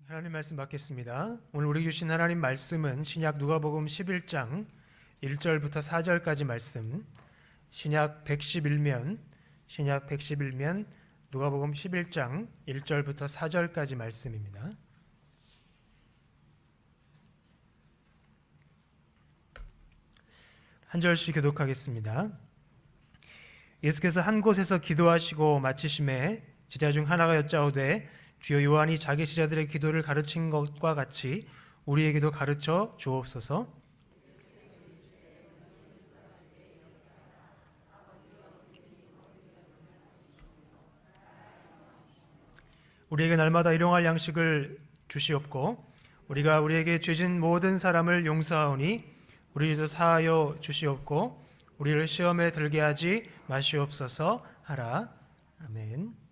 하나님 말씀 받겠습니다. 오늘 우리 주신 하나님 말씀은 신약 누가복음 11장 1절부터 4절까지 말씀, 신약 111면 누가복음 11장 1절부터 4절까지 말씀입니다. 한 절씩 교독하겠습니다. 예수께서 한 곳에서 기도하시고 마치심에 제자 중 하나가 여짜오되 주여 요한이 자기 제자들의 기도를 가르친 것과 같이 우리에게도 가르쳐 주옵소서. 우리에게 날마다 일용할 양식을 주시옵고 우리가 우리에게 죄진 모든 사람을 용서하오니 우리도 사하여 주시옵고 우리를 시험에 들게 하지 마시옵소서 하라. 아멘.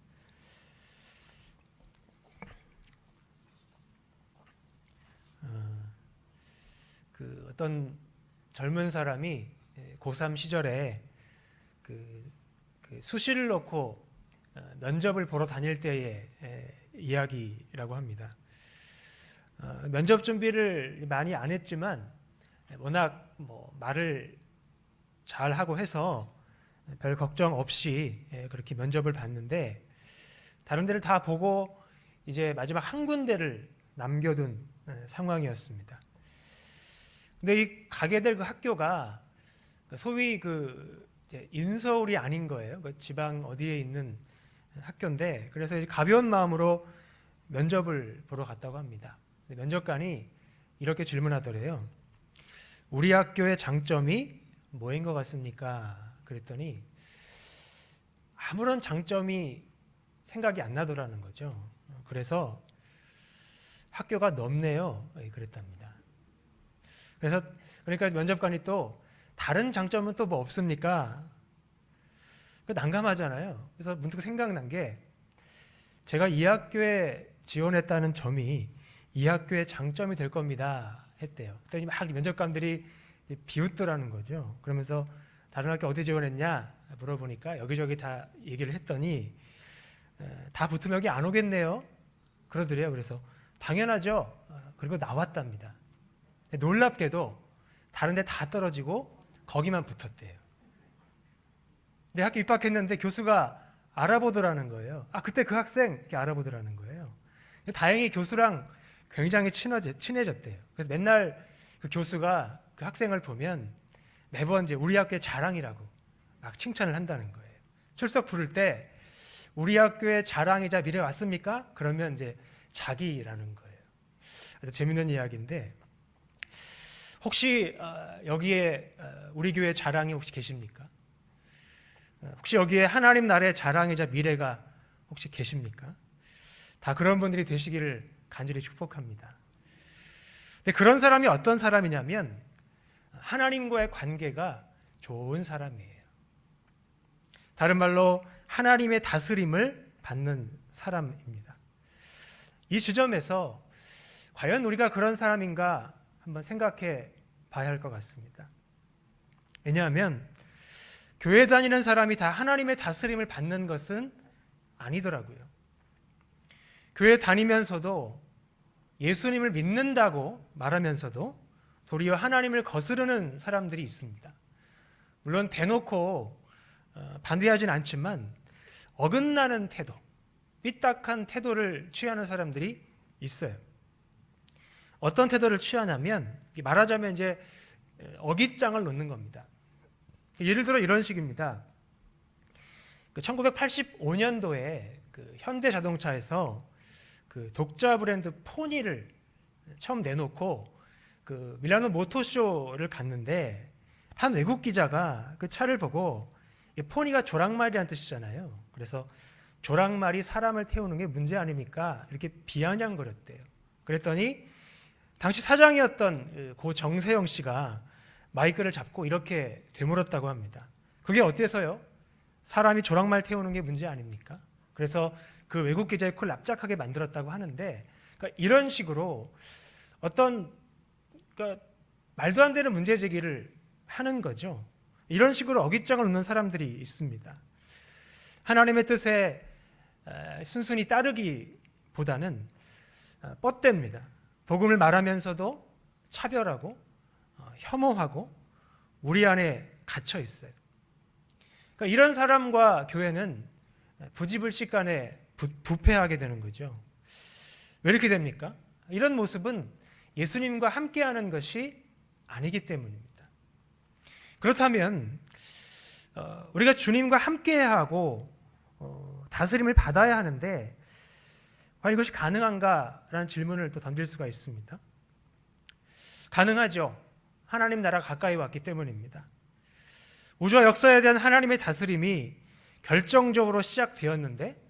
어떤 젊은 사람이 고3 시절에 수시를 놓고 면접을 보러 다닐 때의 이야기라고 합니다. 면접 준비를 많이 안 했지만 워낙 말을 잘 하고 해서 별 걱정 없이 그렇게 면접을 봤는데 다른 데를 다 보고 이제 마지막 한 군데를 남겨둔 상황이었습니다. 근데 이 가게 될 그 학교가 소위 인서울이 아닌 거예요. 지방 어디에 있는 학교인데 그래서 이제 가벼운 마음으로 면접을 보러 갔다고 합니다. 면접관이 이렇게 질문하더래요. 우리 학교의 장점이 뭐인 것 같습니까? 그랬더니 아무런 장점이 생각이 안 나더라는 거죠. 그래서 학교가 넓네요. 그랬답니다. 그러니까 면접관이 또 다른 장점은 또 뭐 없습니까? 난감하잖아요. 그래서 문득 생각난 게 제가 이 학교에 지원했다는 점이 이 학교의 장점이 될 겁니다 했대요. 그랬더니 막 면접관들이 비웃더라는 거죠. 그러면서 다른 학교 어디 지원했냐 물어보니까 여기저기 다 얘기를 했더니 다 붙으면 여기 안 오겠네요 그러더래요. 그래서 당연하죠. 그리고 나왔답니다. 놀랍게도 다른 데 다 떨어지고 거기만 붙었대요. 근데 학교 입학했는데 교수가 알아보더라는 거예요. 그때 그 학생 이렇게 알아보더라는 거예요. 다행히 교수랑 굉장히 친해졌대요. 그래서 맨날 그 교수가 그 학생을 보면 매번 이제 우리 학교의 자랑이라고 막 칭찬을 한다는 거예요. 출석 부를 때 우리 학교의 자랑이자 미래 왔습니까? 그러면 이제 자기라는 거예요. 아주 재밌는 이야기인데 혹시 여기에 우리 교회 자랑이 혹시 계십니까? 혹시 여기에 하나님 나라의 자랑이자 미래가 혹시 계십니까? 다 그런 분들이 되시기를 간절히 축복합니다. 근데 그런 사람이 어떤 사람이냐면 하나님과의 관계가 좋은 사람이에요. 다른 말로 하나님의 다스림을 받는 사람입니다. 이 지점에서 과연 우리가 그런 사람인가 한번 생각해 봐야 할 것 같습니다. 왜냐하면 교회 다니는 사람이 다 하나님의 다스림을 받는 것은 아니더라고요. 교회 다니면서도 예수님을 믿는다고 말하면서도 도리어 하나님을 거스르는 사람들이 있습니다. 물론 대놓고 반대하진 않지만 어긋나는 태도, 삐딱한 태도를 취하는 사람들이 있어요. 어떤 태도를 취하냐면 말하자면 이제 어깃장을 놓는 겁니다. 예를 들어 이런 식입니다. 1985년도에 현대자동차에서 독자 브랜드 포니를 처음 내놓고 밀라노 모터쇼를 갔는데 한 외국 기자가 그 차를 보고 포니가 조랑말이라는 뜻이잖아요. 그래서 조랑말이 사람을 태우는 게 문제 아닙니까? 이렇게 비아냥거렸대요. 그랬더니 당시 사장이었던 고 정세영 씨가 마이크를 잡고 이렇게 되물었다고 합니다. 그게 어때서요? 사람이 조랑말 태우는 게 문제 아닙니까? 그래서 그 외국 기자의 콜 납작하게 만들었다고 하는데 이런 식으로 어떤 말도 안 되는 문제 제기를 하는 거죠. 이런 식으로 어깃장을 놓는 사람들이 있습니다. 하나님의 뜻에 순순히 따르기보다는 뻗댑니다. 복음을 말하면서도 차별하고 혐오하고 우리 안에 갇혀 있어요. 그러니까 이런 사람과 교회는 부지불식간에 부패하게 되는 거죠. 왜 이렇게 됩니까? 이런 모습은 예수님과 함께하는 것이 아니기 때문입니다. 그렇다면 우리가 주님과 함께하고 다스림을 받아야 하는데 과연 이것이 가능한가라는 질문을 또 던질 수가 있습니다. 가능하죠. 하나님 나라 가까이 왔기 때문입니다. 우주와 역사에 대한 하나님의 다스림이 결정적으로 시작되었는데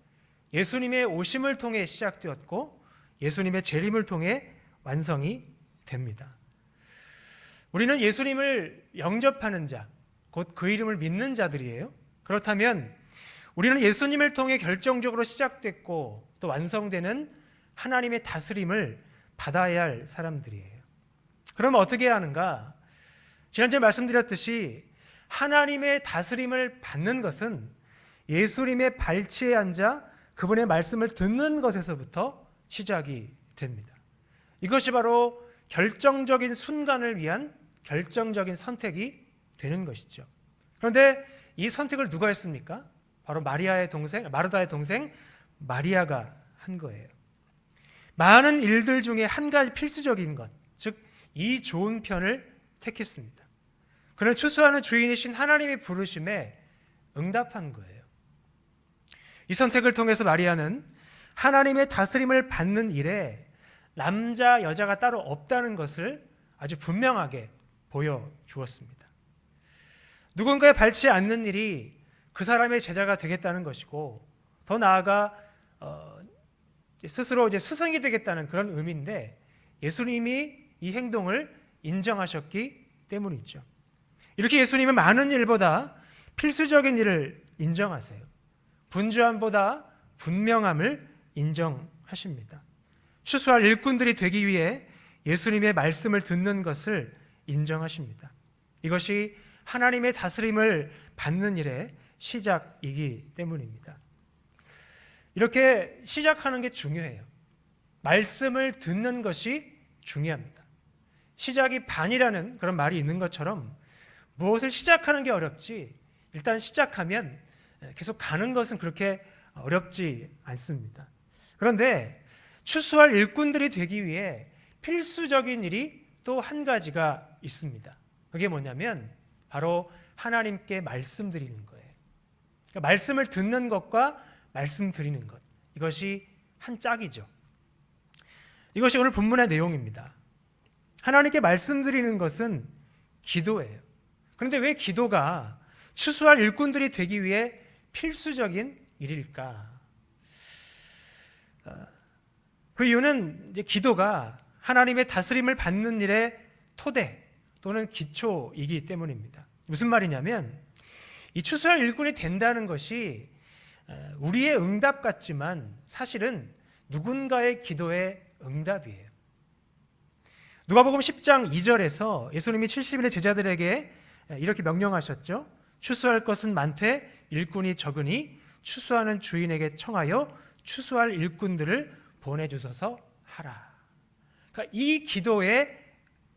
예수님의 오심을 통해 시작되었고 예수님의 재림을 통해 완성이 됩니다. 우리는 예수님을 영접하는 자, 곧 그 이름을 믿는 자들이에요. 그렇다면 우리는 예수님을 통해 결정적으로 시작됐고 또 완성되는 하나님의 다스림을 받아야 할 사람들이에요. 그럼 어떻게 해야 하는가? 지난주에 말씀드렸듯이 하나님의 다스림을 받는 것은 예수님의 발치에 앉아 그분의 말씀을 듣는 것에서부터 시작이 됩니다. 이것이 바로 결정적인 순간을 위한 결정적인 선택이 되는 것이죠. 그런데 이 선택을 누가 했습니까? 바로 마르다의 동생 마리아가 한 거예요. 많은 일들 중에 한 가지 필수적인 것, 즉 이 좋은 편을 택했습니다. 그는 추수하는 주인이신 하나님의 부르심에 응답한 거예요. 이 선택을 통해서 마리아는 하나님의 다스림을 받는 일에 남자, 여자가 따로 없다는 것을 아주 분명하게 보여주었습니다. 누군가의 발치에 앉는 일이 그 사람의 제자가 되겠다는 것이고 더 나아가 스스로 스승이 되겠다는 그런 의미인데 예수님이 이 행동을 인정하셨기 때문이죠. 이렇게 예수님은 많은 일보다 필수적인 일을 인정하세요. 분주함보다 분명함을 인정하십니다. 추수할 일꾼들이 되기 위해 예수님의 말씀을 듣는 것을 인정하십니다. 이것이 하나님의 다스림을 받는 일의 시작이기 때문입니다. 이렇게 시작하는 게 중요해요. 말씀을 듣는 것이 중요합니다. 시작이 반이라는 그런 말이 있는 것처럼 무엇을 시작하는 게 어렵지 일단 시작하면 계속 가는 것은 그렇게 어렵지 않습니다. 그런데 추수할 일꾼들이 되기 위해 필수적인 일이 또 한 가지가 있습니다. 그게 뭐냐면 바로 하나님께 말씀드리는 거예요. 그러니까 말씀을 듣는 것과 말씀드리는 것, 이것이 한 짝이죠. 이것이 오늘 본문의 내용입니다. 하나님께 말씀드리는 것은 기도예요. 그런데 왜 기도가 추수할 일꾼들이 되기 위해 필수적인 일일까? 그 이유는 이제 기도가 하나님의 다스림을 받는 일의 토대 또는 기초이기 때문입니다. 무슨 말이냐면 이 추수할 일꾼이 된다는 것이 우리의 응답 같지만 사실은 누군가의 기도의 응답이에요. 누가복음 10장 2절에서 예수님이 70인의 제자들에게 이렇게 명령하셨죠. 추수할 것은 많되 일꾼이 적으니 추수하는 주인에게 청하여 추수할 일꾼들을 보내주소서 하라. 그러니까 이 기도의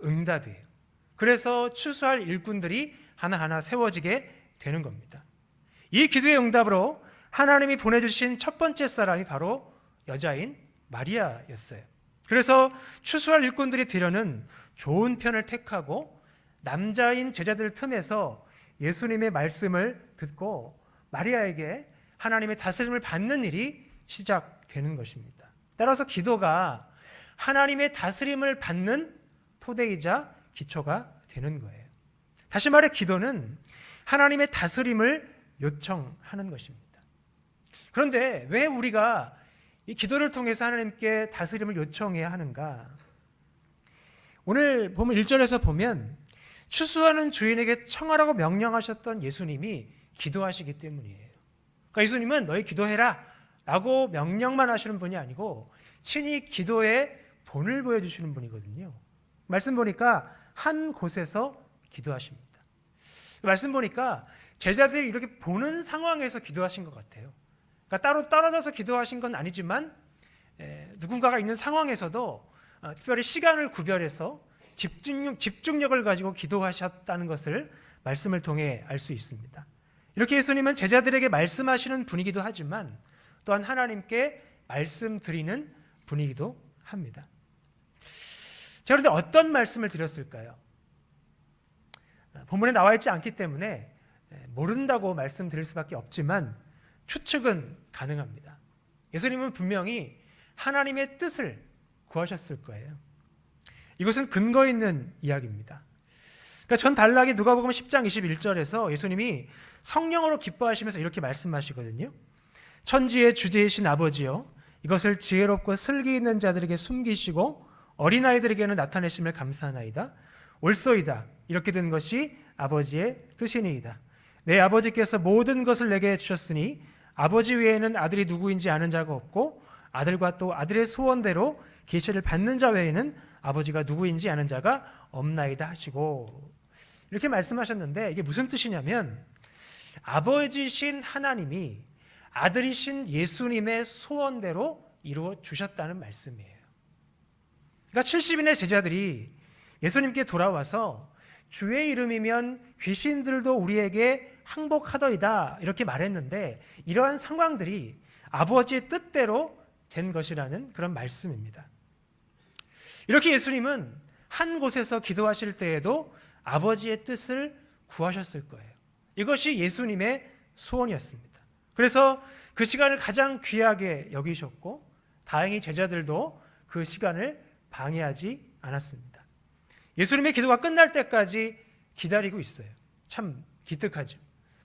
응답이에요. 그래서 추수할 일꾼들이 하나하나 세워지게 되는 겁니다. 이 기도의 응답으로 하나님이 보내주신 첫 번째 사람이 바로 여자인 마리아였어요. 그래서 추수할 일꾼들이 되려는 좋은 편을 택하고 남자인 제자들 틈에서 예수님의 말씀을 듣고 마리아에게 하나님의 다스림을 받는 일이 시작되는 것입니다. 따라서 기도가 하나님의 다스림을 받는 토대이자 기초가 되는 거예요. 다시 말해 기도는 하나님의 다스림을 요청하는 것입니다. 그런데 왜 우리가 이 기도를 통해서 하나님께 다스림을 요청해야 하는가? 오늘 보면 1절에서 보면 추수하는 주인에게 청하라고 명령하셨던 예수님이 기도하시기 때문이에요. 그러니까 예수님은 너희 기도해라 라고 명령만 하시는 분이 아니고 친히 기도의 본을 보여주시는 분이거든요. 말씀 보니까 한 곳에서 기도하십니다. 말씀 보니까 제자들이 이렇게 보는 상황에서 기도하신 것 같아요. 그러니까 따로 떨어져서 기도하신 건 아니지만 누군가가 있는 상황에서도 특별히 시간을 구별해서 집중력을 가지고 기도하셨다는 것을 말씀을 통해 알 수 있습니다. 이렇게 예수님은 제자들에게 말씀하시는 분이기도 하지만 또한 하나님께 말씀드리는 분이기도 합니다. 자, 그런데 어떤 말씀을 드렸을까요? 본문에 나와 있지 않기 때문에 모른다고 말씀드릴 수밖에 없지만 추측은 가능합니다. 예수님은 분명히 하나님의 뜻을 구하셨을 거예요. 이것은 근거 있는 이야기입니다. 그러니까 전 단락이 누가복음 10장 21절에서 예수님이 성령으로 기뻐하시면서 이렇게 말씀하시거든요. 천지의 주제이신 아버지여, 이것을 지혜롭고 슬기 있는 자들에게 숨기시고 어린아이들에게는 나타내심을 감사하나이다. 옳소이다. 이렇게 된 것이 아버지의 뜻이니이다. 내 아버지께서 모든 것을 내게 주셨으니 아버지 외에는 아들이 누구인지 아는 자가 없고 아들과 또 아들의 소원대로 계시를 받는 자 외에는 아버지가 누구인지 아는 자가 없나이다 하시고, 이렇게 말씀하셨는데 이게 무슨 뜻이냐면 아버지신 하나님이 아들이신 예수님의 소원대로 이루어 주셨다는 말씀이에요. 그러니까 70인의 제자들이 예수님께 돌아와서 주의 이름이면 귀신들도 우리에게 항복하더이다 이렇게 말했는데, 이러한 상황들이 아버지의 뜻대로 된 것이라는 그런 말씀입니다. 이렇게 예수님은 한 곳에서 기도하실 때에도 아버지의 뜻을 구하셨을 거예요. 이것이 예수님의 소원이었습니다. 그래서 그 시간을 가장 귀하게 여기셨고 다행히 제자들도 그 시간을 방해하지 않았습니다. 예수님의 기도가 끝날 때까지 기다리고 있어요. 참 기특하죠.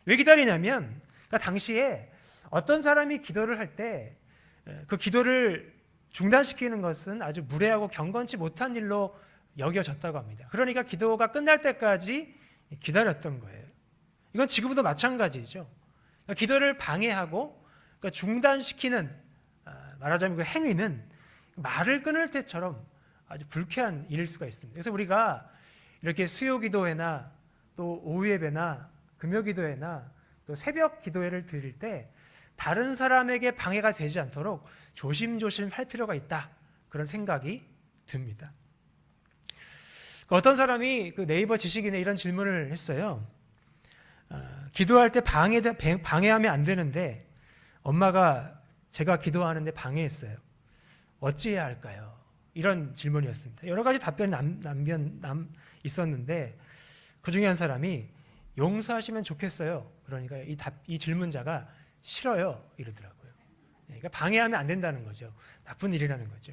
왜 기다리냐면 당시에 어떤 사람이 기도를 할 때 그 기도를 중단시키는 것은 아주 무례하고 경건치 못한 일로 여겨졌다고 합니다. 그러니까 기도가 끝날 때까지 기다렸던 거예요. 이건 지금도 마찬가지죠. 기도를 방해하고 중단시키는, 말하자면 그 행위는 말을 끊을 때처럼 아주 불쾌한 일일 수가 있습니다. 그래서 우리가 이렇게 수요 기도회나 또 오후 예배나 금요 기도회나 또 새벽 기도회를 드릴 때 다른 사람에게 방해가 되지 않도록 조심조심 할 필요가 있다, 그런 생각이 듭니다. 어떤 사람이 그 네이버 지식인에 이런 질문을 했어요. 기도할 때 방해하면 안 되는데 엄마가 제가 기도하는데 방해했어요. 어찌해야 할까요? 이런 질문이었습니다. 여러 가지 답변이 있었는데 그 중에 한 사람이 용서하시면 좋겠어요. 그러니까 이 질문자가 싫어요 이러더라고요. 그러니까 방해하면 안 된다는 거죠. 나쁜 일이라는 거죠.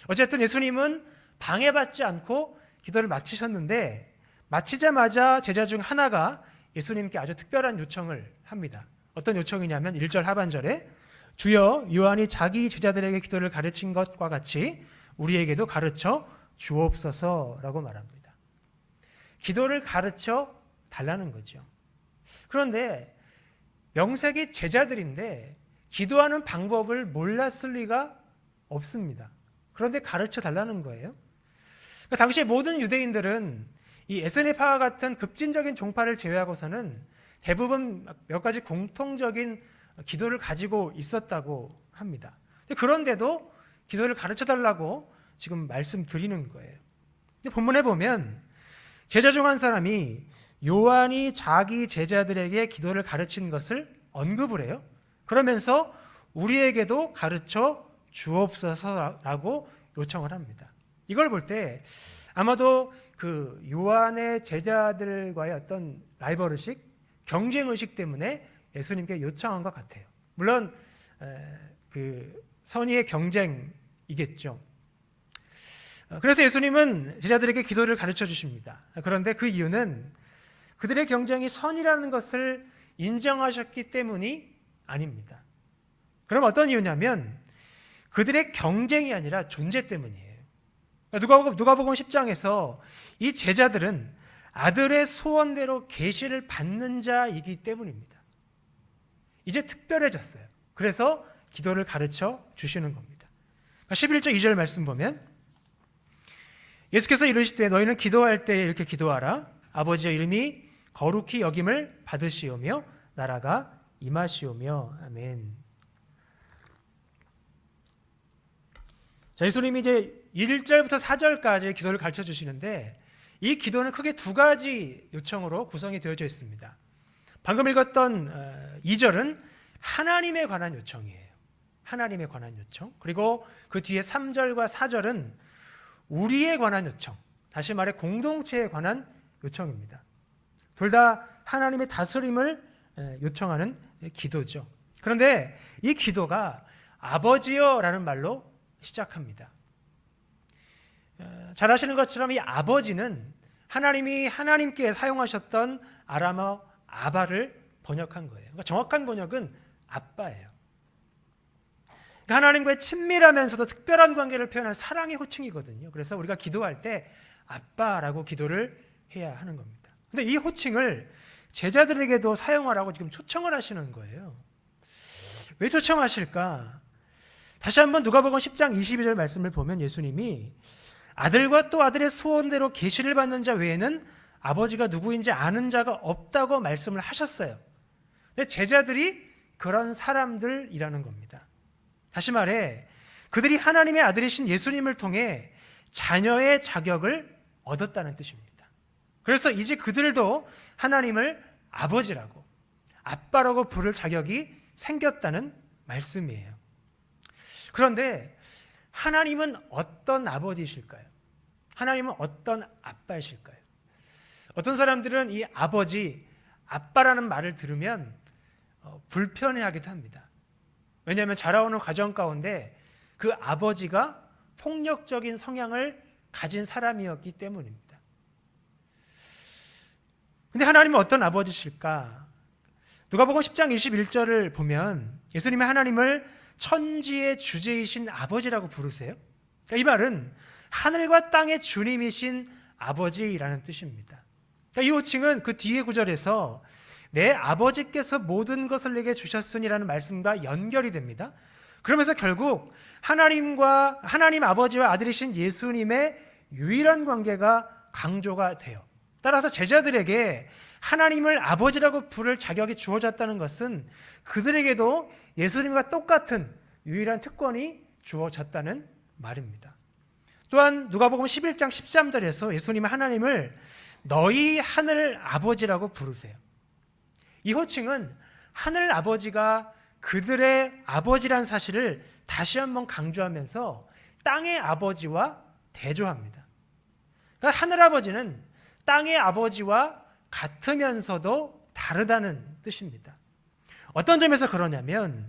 어쨌든 예수님은 방해받지 않고 기도를 마치셨는데 마치자마자 제자 중 하나가 예수님께 아주 특별한 요청을 합니다. 어떤 요청이냐면 1절 하반절에 주여 요한이 자기 제자들에게 기도를 가르친 것과 같이 우리에게도 가르쳐 주옵소서라고 말합니다. 기도를 가르쳐 달라는 거죠. 그런데 명색이 제자들인데 기도하는 방법을 몰랐을 리가 없습니다. 그런데 가르쳐 달라는 거예요. 그러니까 당시에 모든 유대인들은 이 SNF와 같은 급진적인 종파를 제외하고서는 대부분 몇 가지 공통적인 기도를 가지고 있었다고 합니다. 그런데도 기도를 가르쳐 달라고 지금 말씀드리는 거예요. 근데 본문에 보면 제자 중 한 사람이 요한이 자기 제자들에게 기도를 가르친 것을 언급을 해요. 그러면서 우리에게도 가르쳐 주옵소서라고 요청을 합니다. 이걸 볼 때 아마도 그 요한의 제자들과의 어떤 라이벌의식, 경쟁의식 때문에 예수님께 요청한 것 같아요. 물론 그 선의의 경쟁이겠죠. 그래서 예수님은 제자들에게 기도를 가르쳐 주십니다. 그런데 그 이유는 그들의 경쟁이 선이라는 것을 인정하셨기 때문이 아닙니다. 그럼 어떤 이유냐면 그들의 경쟁이 아니라 존재 때문이에요. 누가복음 10장에서 이 제자들은 아들의 소원대로 계시를 받는 자이기 때문입니다. 이제 특별해졌어요. 그래서 기도를 가르쳐 주시는 겁니다. 11절 2절 말씀 보면 예수께서 이르시되 너희는 기도할 때 이렇게 기도하라. 아버지의 이름이 거룩히 여김을 받으시오며 나라가 임하시오며. 아멘. 자, 예수님이 이제 1절부터 4절까지의 기도를 가르쳐 주시는데 이 기도는 크게 두 가지 요청으로 구성이 되어져 있습니다. 방금 읽었던 2절은 하나님에 관한 요청이에요. 하나님에 관한 요청. 그리고 그 뒤에 3절과 4절은 우리에 관한 요청. 다시 말해 공동체에 관한 요청입니다. 둘 다 하나님의 다스림을 요청하는 기도죠. 그런데 이 기도가 아버지여라는 말로 시작합니다. 잘 아시는 것처럼 이 아버지는 하나님이 하나님께 사용하셨던 아람어 아바를 번역한 거예요. 그러니까 정확한 번역은 아빠예요. 그러니까 하나님과의 친밀하면서도 특별한 관계를 표현한 사랑의 호칭이거든요. 그래서 우리가 기도할 때 아빠라고 기도를 해야 하는 겁니다. 근데 이 호칭을 제자들에게도 사용하라고 지금 초청을 하시는 거예요. 왜 초청하실까? 다시 한번 누가복음 10장 22절 말씀을 보면 예수님이 아들과 또 아들의 소원대로 계시를 받는 자 외에는 아버지가 누구인지 아는 자가 없다고 말씀을 하셨어요. 근데 제자들이 그런 사람들이라는 겁니다. 다시 말해 그들이 하나님의 아들이신 예수님을 통해 자녀의 자격을 얻었다는 뜻입니다. 그래서 이제 그들도 하나님을 아버지라고, 아빠라고 부를 자격이 생겼다는 말씀이에요. 그런데 하나님은 어떤 아버지이실까요? 하나님은 어떤 아빠이실까요? 어떤 사람들은 이 아버지, 아빠라는 말을 들으면 불편해하기도 합니다. 왜냐하면 자라오는 과정 가운데 그 아버지가 폭력적인 성향을 가진 사람이었기 때문입니다. 근데 하나님은 어떤 아버지실까? 누가복음 10장 21절을 보면 예수님이 하나님을 천지의 주제이신 아버지라고 부르세요. 그러니까 이 말은 하늘과 땅의 주님이신 아버지라는 뜻입니다. 그러니까 이 호칭은 그 뒤에 구절에서 내 아버지께서 모든 것을 내게 주셨으니라는 말씀과 연결이 됩니다. 그러면서 결국 하나님 아버지와 아들이신 예수님의 유일한 관계가 강조가 돼요. 따라서 제자들에게 하나님을 아버지라고 부를 자격이 주어졌다는 것은 그들에게도 예수님과 똑같은 유일한 특권이 주어졌다는 말입니다. 또한 누가복음 11장 13절에서 예수님은 하나님을 너희 하늘 아버지라고 부르세요. 이 호칭은 하늘 아버지가 그들의 아버지란 사실을 다시 한번 강조하면서 땅의 아버지와 대조합니다. 그러니까 하늘 아버지는 땅의 아버지와 같으면서도 다르다는 뜻입니다. 어떤 점에서 그러냐면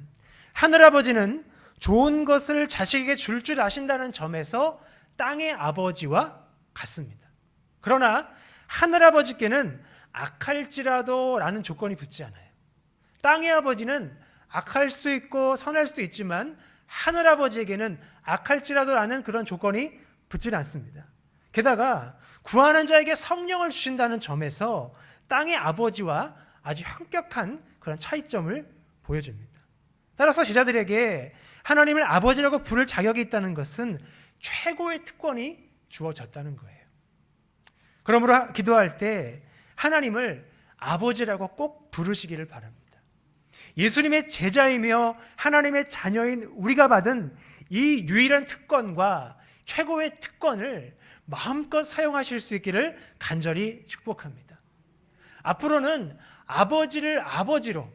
하늘 아버지는 좋은 것을 자식에게 줄 줄 아신다는 점에서 땅의 아버지와 같습니다. 그러나 하늘 아버지께는 악할지라도 라는 조건이 붙지 않아요. 땅의 아버지는 악할 수 있고 선할 수도 있지만 하늘 아버지에게는 악할지라도 라는 그런 조건이 붙지 않습니다. 게다가 구하는 자에게 성령을 주신다는 점에서 땅의 아버지와 아주 현격한 그런 차이점을 보여줍니다. 따라서 제자들에게 하나님을 아버지라고 부를 자격이 있다는 것은 최고의 특권이 주어졌다는 거예요. 그러므로 기도할 때 하나님을 아버지라고 꼭 부르시기를 바랍니다. 예수님의 제자이며 하나님의 자녀인 우리가 받은 이 유일한 특권과 최고의 특권을 마음껏 사용하실 수 있기를 간절히 축복합니다. 앞으로는 아버지를 아버지로,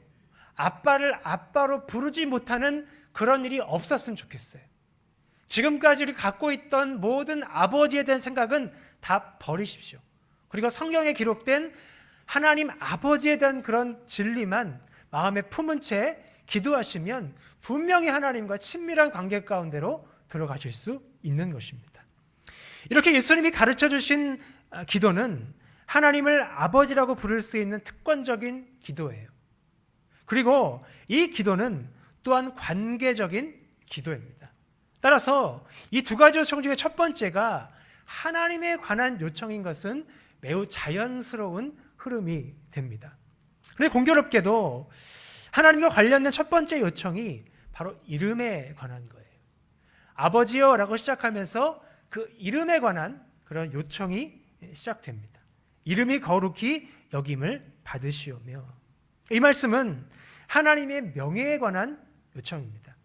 아빠를 아빠로 부르지 못하는 그런 일이 없었으면 좋겠어요. 지금까지 우리 갖고 있던 모든 아버지에 대한 생각은 다 버리십시오. 그리고 성경에 기록된 하나님 아버지에 대한 그런 진리만 마음에 품은 채 기도하시면 분명히 하나님과 친밀한 관계 가운데로 들어가실 수 있는 것입니다. 이렇게 예수님이 가르쳐 주신 기도는 하나님을 아버지라고 부를 수 있는 특권적인 기도예요. 그리고 이 기도는 또한 관계적인 기도입니다. 따라서 이 두 가지 요청 중에 첫 번째가 하나님에 관한 요청인 것은 매우 자연스러운 흐름이 됩니다. 그런데 공교롭게도 하나님과 관련된 첫 번째 요청이 바로 이름에 관한 거예요. 아버지여 라고 시작하면서 그 이름에 관한 그런 요청이 시작됩니다. 이름이 거룩히 여김을 받으시오며. 이 말씀은 하나님의 명예에 관한 요청입니다.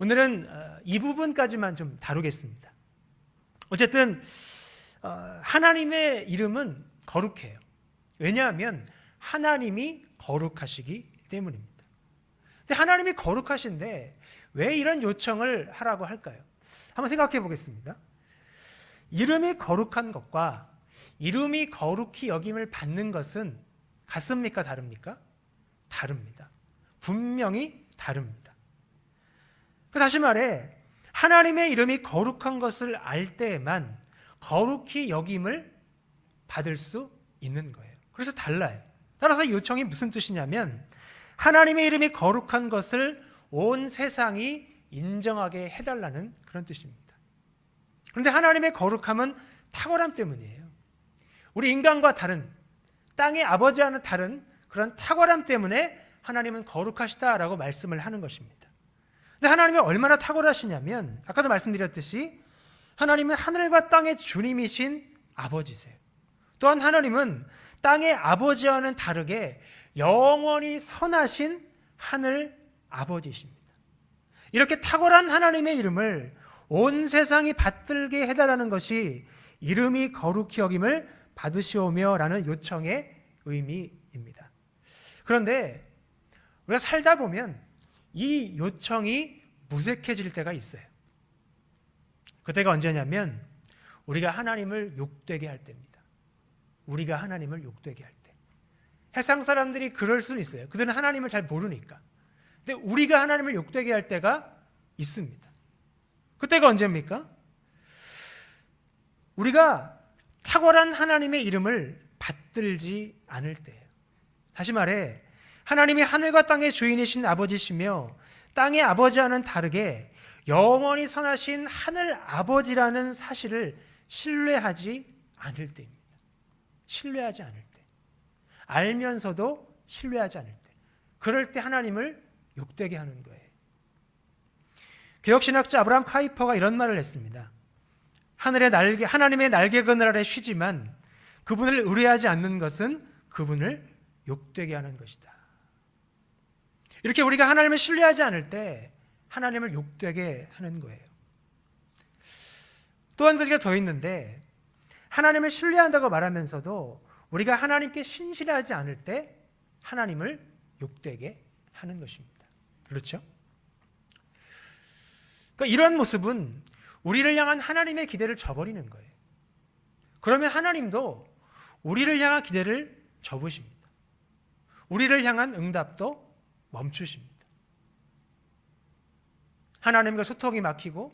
오늘은 이 부분까지만 좀 다루겠습니다. 어쨌든 하나님의 이름은 거룩해요. 왜냐하면 하나님이 거룩하시기 때문입니다. 근데 하나님이 거룩하신데 왜 이런 요청을 하라고 할까요? 한번 생각해 보겠습니다. 이름이 거룩한 것과 이름이 거룩히 여김을 받는 것은 같습니까? 다릅니까? 다릅니다. 분명히 다릅니다. 다시 말해 하나님의 이름이 거룩한 것을 알 때에만 거룩히 여김을 받을 수 있는 거예요. 그래서 달라요. 따라서 요청이 무슨 뜻이냐면 하나님의 이름이 거룩한 것을 온 세상이 인정하게 해달라는 그런 뜻입니다. 그런데 하나님의 거룩함은 탁월함 때문이에요. 우리 인간과 다른, 땅의 아버지와는 다른 그런 탁월함 때문에 하나님은 거룩하시다라고 말씀을 하는 것입니다. 근데 하나님이 얼마나 탁월하시냐면 아까도 말씀드렸듯이 하나님은 하늘과 땅의 주님이신 아버지세요. 또한 하나님은 땅의 아버지와는 다르게 영원히 선하신 하늘 아버지십니다. 이렇게 탁월한 하나님의 이름을 온 세상이 받들게 해달라는 것이 이름이 거룩히 여김을 받으시오며라는 요청의 의미입니다. 그런데 우리가 살다 보면 이 요청이 무색해질 때가 있어요. 그때가 언제냐면 우리가 하나님을 욕되게 할 때입니다. 우리가 하나님을 욕되게 할 때. 세상 사람들이 그럴 수는 있어요. 그들은 하나님을 잘 모르니까. 근데 우리가 하나님을 욕되게 할 때가 있습니다. 그때가 언제입니까? 우리가 탁월한 하나님의 이름을 받들지 않을 때예요. 다시 말해 하나님이 하늘과 땅의 주인이신 아버지시며 땅의 아버지와는 다르게 영원히 선하신 하늘 아버지라는 사실을 신뢰하지 않을 때입니다. 신뢰하지 않을 때. 알면서도 신뢰하지 않을 때. 그럴 때 하나님을 욕되게 하는 거예요. 개혁신학자 아브라함 카이퍼가 이런 말을 했습니다. 하나님의 날개 그늘 아래 쉬지만 그분을 의뢰하지 않는 것은 그분을 욕되게 하는 것이다. 이렇게 우리가 하나님을 신뢰하지 않을 때 하나님을 욕되게 하는 거예요. 또 한 가지가 더 있는데 하나님을 신뢰한다고 말하면서도 우리가 하나님께 신실하지 않을 때 하나님을 욕되게 하는 것입니다. 그렇죠? 그러니까 이런 모습은 우리를 향한 하나님의 기대를 저버리는 거예요. 그러면 하나님도 우리를 향한 기대를 접으십니다. 우리를 향한 응답도 멈추십니다. 하나님과 소통이 막히고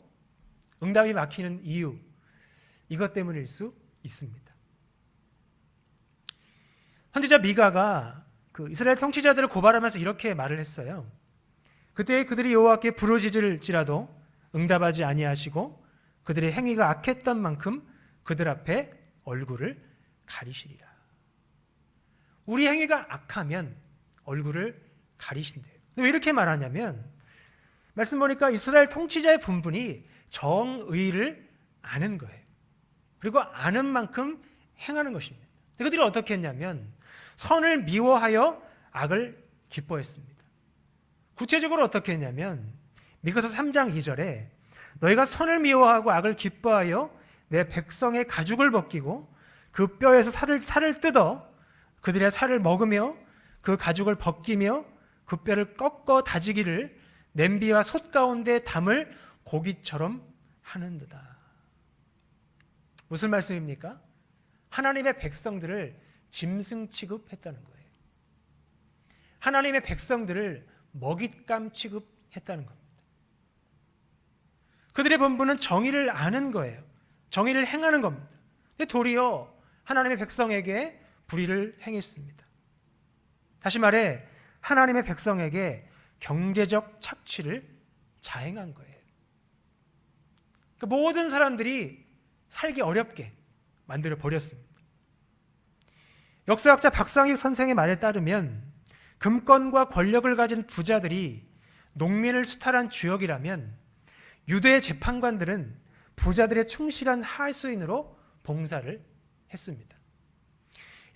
응답이 막히는 이유, 이것 때문일 수 있습니다. 선지자 미가가 그 이스라엘 통치자들을 고발하면서 이렇게 말을 했어요. 그때 그들이 여호와께 부르짖을지라도 응답하지 아니하시고 그들의 행위가 악했던 만큼 그들 앞에 얼굴을 가리시리라. 우리 행위가 악하면 얼굴을 가리신대요. 왜 이렇게 말하냐면 말씀 보니까 이스라엘 통치자의 본분이 정의를 아는 거예요. 그리고 아는 만큼 행하는 것입니다. 그들이 어떻게 했냐면 선을 미워하여 악을 기뻐했습니다. 구체적으로 어떻게 했냐면 미가서 3장 2절에 너희가 선을 미워하고 악을 기뻐하여 내 백성의 가죽을 벗기고 그 뼈에서 살을 뜯어 그들의 살을 먹으며 그 가죽을 벗기며 그 뼈를 꺾어 다지기를 냄비와 솥 가운데 담을 고기처럼 하는도다. 무슨 말씀입니까? 하나님의 백성들을 짐승 취급했다는 거예요. 하나님의 백성들을 먹잇감 취급했다는 겁니다. 그들의 본분은 정의를 아는 거예요. 정의를 행하는 겁니다. 근데 도리어 하나님의 백성에게 불의를 행했습니다. 다시 말해 하나님의 백성에게 경제적 착취를 자행한 거예요. 그러니까 모든 사람들이 살기 어렵게 만들어 버렸습니다. 역사학자 박상익 선생의 말에 따르면 금권과 권력을 가진 부자들이 농민을 수탈한 주역이라면 유대 재판관들은 부자들의 충실한 하수인으로 봉사를 했습니다.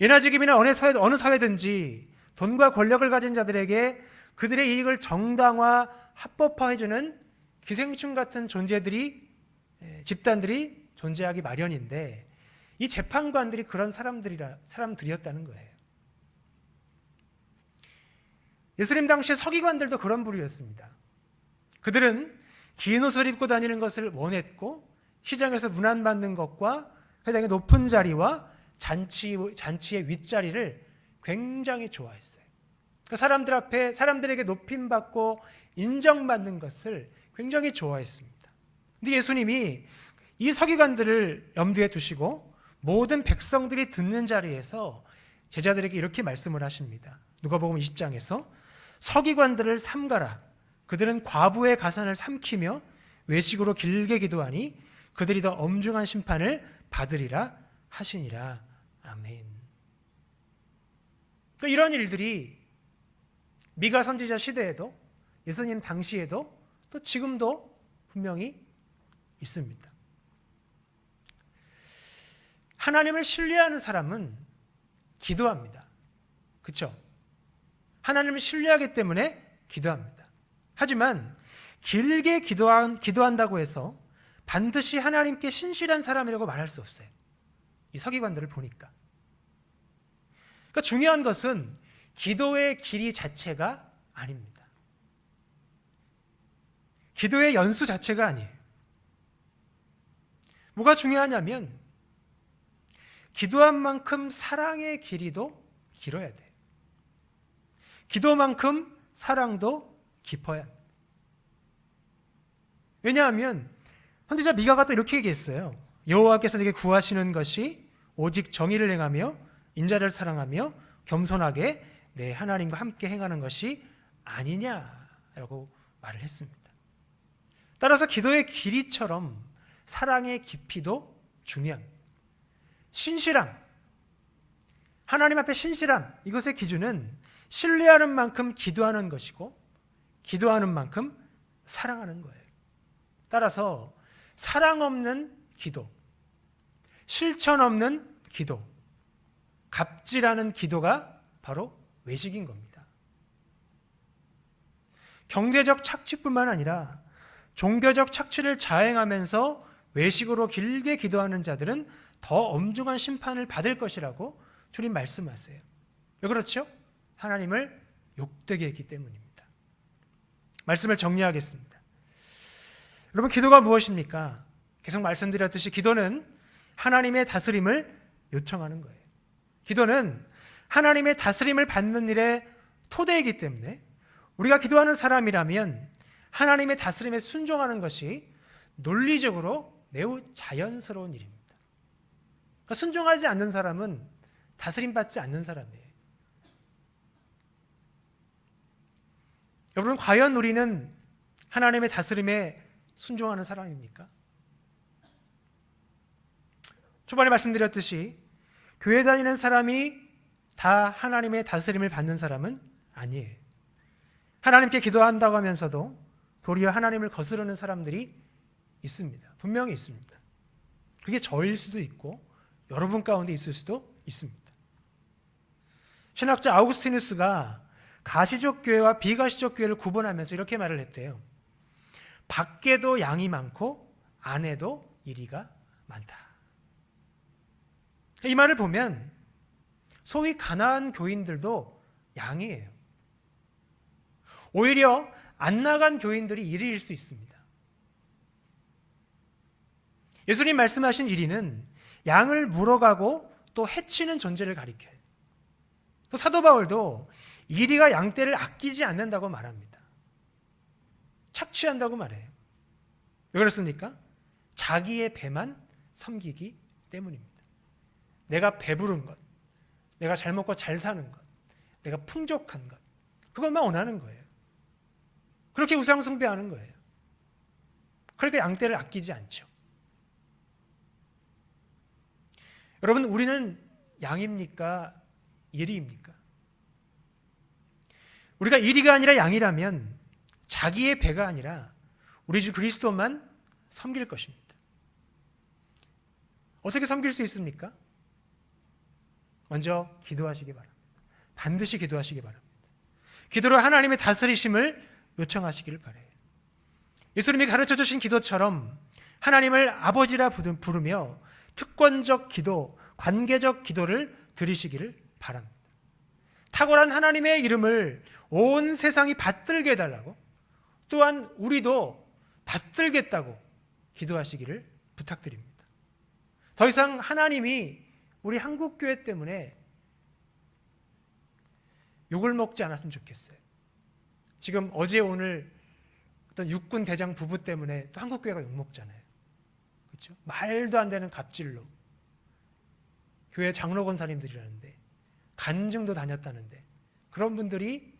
예나 지금이나 어느 사회든지 돈과 권력을 가진 자들에게 그들의 이익을 정당화, 합법화해주는 기생충 같은 존재들이, 집단들이 존재하기 마련인데 이 재판관들이 그런 사람들이었다는 거예요. 예수님 당시의 서기관들도 그런 부류였습니다. 그들은 긴 옷을 입고 다니는 것을 원했고 시장에서 문안받는 것과 회당의 높은 자리와 잔치의 윗자리를 굉장히 좋아했어요. 그러니까 사람들 앞에 사람들에게 높임받고 인정받는 것을 굉장히 좋아했습니다. 근데 예수님이 이 서기관들을 염두에 두시고 모든 백성들이 듣는 자리에서 제자들에게 이렇게 말씀을 하십니다. 누가복음 20장에서 서기관들을 삼가라. 그들은 과부의 가산을 삼키며 외식으로 길게 기도하니 그들이 더 엄중한 심판을 받으리라 하시니라. 아멘. 그러니까 이런 일들이 미가 선지자 시대에도 예수님 당시에도 또 지금도 분명히 있습니다. 하나님을 신뢰하는 사람은 기도합니다. 그렇죠? 하나님을 신뢰하기 때문에 기도합니다. 하지만 길게 기도한다고 해서 반드시 하나님께 신실한 사람이라고 말할 수 없어요. 이 서기관들을 보니까. 그러니까 중요한 것은 기도의 길이 자체가 아닙니다. 기도의 연수 자체가 아니에요. 뭐가 중요하냐면 기도한 만큼 사랑의 길이도 길어야 돼요. 기도만큼 사랑도 깊어야 합니다. 왜냐하면 선지자 미가가 또 이렇게 얘기했어요. 여호와께서 내게 구하시는 것이 오직 정의를 행하며 인자를 사랑하며 겸손하게 내 하나님과 함께 행하는 것이 아니냐라고 말을 했습니다. 따라서 기도의 길이처럼 사랑의 깊이도 중요합니다. 신실함, 하나님 앞에 신실함, 이것의 기준은 신뢰하는 만큼 기도하는 것이고 기도하는 만큼 사랑하는 거예요. 따라서 사랑 없는 기도, 실천 없는 기도, 갑질하는 기도가 바로 외식인 겁니다. 경제적 착취뿐만 아니라 종교적 착취를 자행하면서 외식으로 길게 기도하는 자들은 더 엄중한 심판을 받을 것이라고 주님 말씀하세요. 왜 그렇죠? 하나님을 욕되게 했기 때문입니다. 말씀을 정리하겠습니다. 여러분, 기도가 무엇입니까? 계속 말씀드렸듯이 기도는 하나님의 다스림을 요청하는 거예요. 기도는 하나님의 다스림을 받는 일의 토대이기 때문에 우리가 기도하는 사람이라면 하나님의 다스림에 순종하는 것이 논리적으로 매우 자연스러운 일입니다. 그러니까 순종하지 않는 사람은 다스림받지 않는 사람이에요. 여러분, 과연 우리는 하나님의 다스림에 순종하는 사람입니까? 초반에 말씀드렸듯이 교회 다니는 사람이 다 하나님의 다스림을 받는 사람은 아니에요. 하나님께 기도한다고 하면서도 도리어 하나님을 거스르는 사람들이 있습니다. 분명히 있습니다. 그게 저일 수도 있고 여러분 가운데 있을 수도 있습니다. 신학자 아우구스티누스가 가시적 교회와 비가시적 교회를 구분하면서 이렇게 말을 했대요. 밖에도 양이 많고 안에도 이리가 많다. 이 말을 보면 소위 가나안 교인들도 양이에요. 오히려 안 나간 교인들이 이리일 수 있습니다. 예수님 말씀하신 이리는 양을 물어가고 또 해치는 존재를 가리켜요. 또 사도 바울도 이리가 양떼를 아끼지 않는다고 말합니다. 착취한다고 말해요. 왜 그렇습니까? 자기의 배만 섬기기 때문입니다. 내가 배부른 것, 내가 잘 먹고 잘 사는 것, 내가 풍족한 것, 그것만 원하는 거예요. 그렇게 우상 숭배하는 거예요. 그러니까 양떼를 아끼지 않죠. 여러분, 우리는 양입니까? 이리입니까? 우리가 이리가 아니라 양이라면 자기의 배가 아니라 우리 주 그리스도만 섬길 것입니다. 어떻게 섬길 수 있습니까? 먼저 기도하시기 바랍니다. 반드시 기도하시기 바랍니다. 기도로 하나님의 다스리심을 요청하시기를 바라요. 예수님이 가르쳐 주신 기도처럼 하나님을 아버지라 부르며 특권적 기도, 관계적 기도를 드리시기를 바랍니다. 탁월한 하나님의 이름을 온 세상이 받들게 해달라고, 또한 우리도 받들겠다고 기도하시기를 부탁드립니다. 더 이상 하나님이 우리 한국교회 때문에 욕을 먹지 않았으면 좋겠어요. 지금 어제 오늘 어떤 육군 대장 부부 때문에 또 한국교회가 욕먹잖아요. 그렇죠? 말도 안 되는 갑질로 교회 장로 권사님들이라는데, 간증도 다녔다는데, 그런 분들이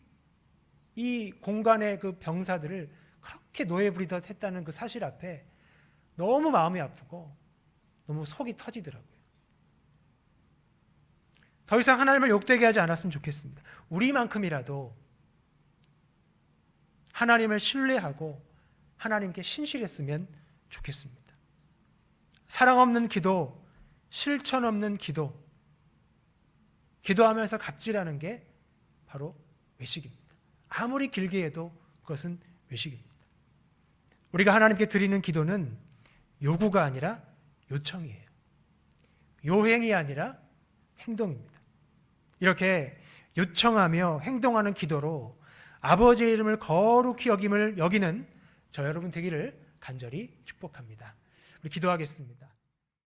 이 공간의 그 병사들을 그렇게 노예 부리듯 했다는 그 사실 앞에 너무 마음이 아프고 너무 속이 터지더라고요. 더 이상 하나님을 욕되게 하지 않았으면 좋겠습니다. 우리만큼이라도 하나님을 신뢰하고 하나님께 신실했으면 좋겠습니다. 사랑 없는 기도, 실천 없는 기도, 기도하면서 갑질하는 게 바로 외식입니다. 아무리 길게 해도 그것은 외식입니다. 우리가 하나님께 드리는 기도는 요구가 아니라 요청이에요. 요행이 아니라 행동입니다. 이렇게 요청하며 행동하는 기도로 아버지의 이름을 거룩히 여기는 저 여러분 되기를 간절히 축복합니다. 우리 기도하겠습니다.